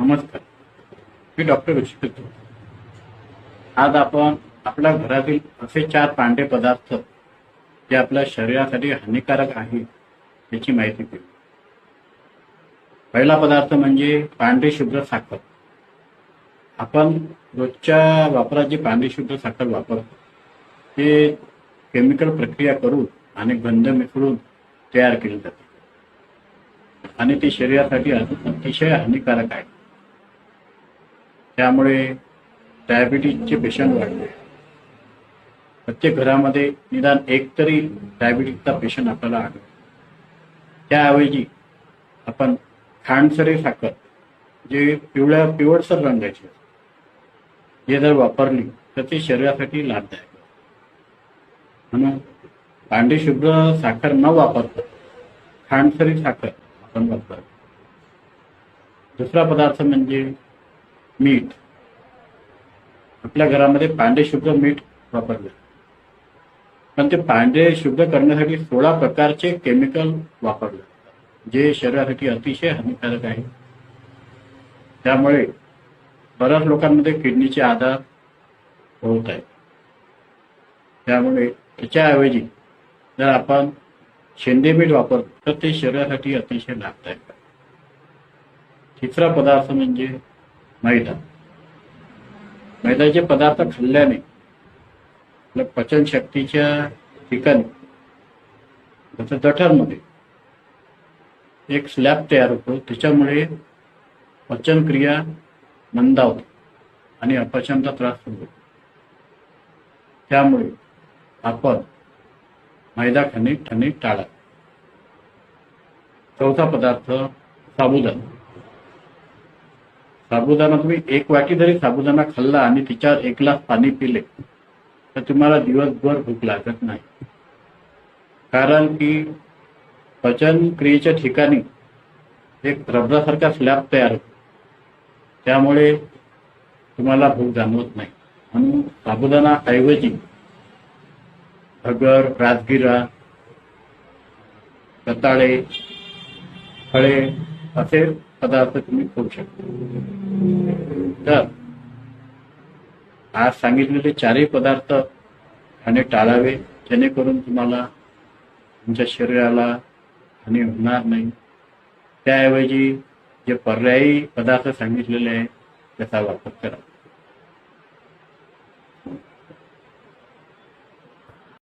नमस्कार, मी डॉक्टर ऋषिकेश. आज आपण आपल्या घरातील असे 4 पांढरे पदार्थ जे आपल्या शरीरासाठी हानिकारक आहेत याची माहिती घेऊ. पहिला पदार्थ म्हणजे पांढरी शुभ्र साखर. आपण रोजच्या वापरात जी पांढरी शुभ्र साखर वापरतो ते केमिकल प्रक्रिया करून आणि गंध मिसळून तयार केली जाते आणि ती शरीरासाठी अतिशय हानिकारक आहे. त्यामुळे डायबिटीजचे पेशंट वाढले. प्रत्येक घरामध्ये निदान एक तरी डायबिटीजचा पेशंट आपल्याला आढळतो. त्याऐवजी आपण खांडसरी साखर जे पिवळसर रंगाची हे जर वापरली तर ती शरीरासाठी लाभदायक. म्हणून पांढरी शुभ्र साखर न वापरता खांडसरी साखर आपण वापरावी. दुसरा पदार्थ म्हणजे मीठ. आपल्या घरामध्ये पांढरे शुभ्र मीठ वापरले, पण ते पांढरे शुभ्र करण्यासाठी 16 प्रकारचे केमिकल वापरले जे शरीरासाठी अतिशय हानिकारक आहे. त्यामुळे बऱ्याच लोकांमध्ये किडनीचे आजार होत आहेत. त्यामुळे त्याच्याऐवजी जर आपण शेंदे मीठ वापरतो तर ते शरीरासाठी अतिशय लाभदायक आहे. तिसरा पदार्थ म्हणजे मैदा. मैद्याचे पदार्थ खाल्ल्याने आपल्या पचनशक्तीच्या ठिकाणी जसं जठरमध्ये एक स्लॅब तयार होतो. त्याच्यामुळे पचनक्रिया मंदावते आणि अपचनचा त्रास होतो. त्यामुळे आपण मैदा खाणे टाळा. चौथा पदार्थ साबुदाणा. साबुदाणा तुम्ही 1 वाटी जरी साबुदाणा खाल्ला आणि तिच्यावर 1 ग्लास पाणी पिले तर तुम्हाला दिवसभर भूक लागत नाही. कारण की पचन क्रियेच्या ठिकाणी एक रबरासारखा स्लॅब तयार होतो. त्यामुळे तुम्हाला भूक जाणवत नाही. म्हणून साबुदाणा ऐवजी भगर, राजगिरा, रताळे, फळे असे पदार्थ तुम्ही खाऊ शकता. तर आज सांगितलेले 4ही पदार्थ खाणे टाळावे जेणेकरून तुम्हाला तुमच्या शरीराला हानी होणार नाही. त्याऐवजी जे पर्यायी पदार्थ सांगितलेले आहेत त्याचा वापर करा.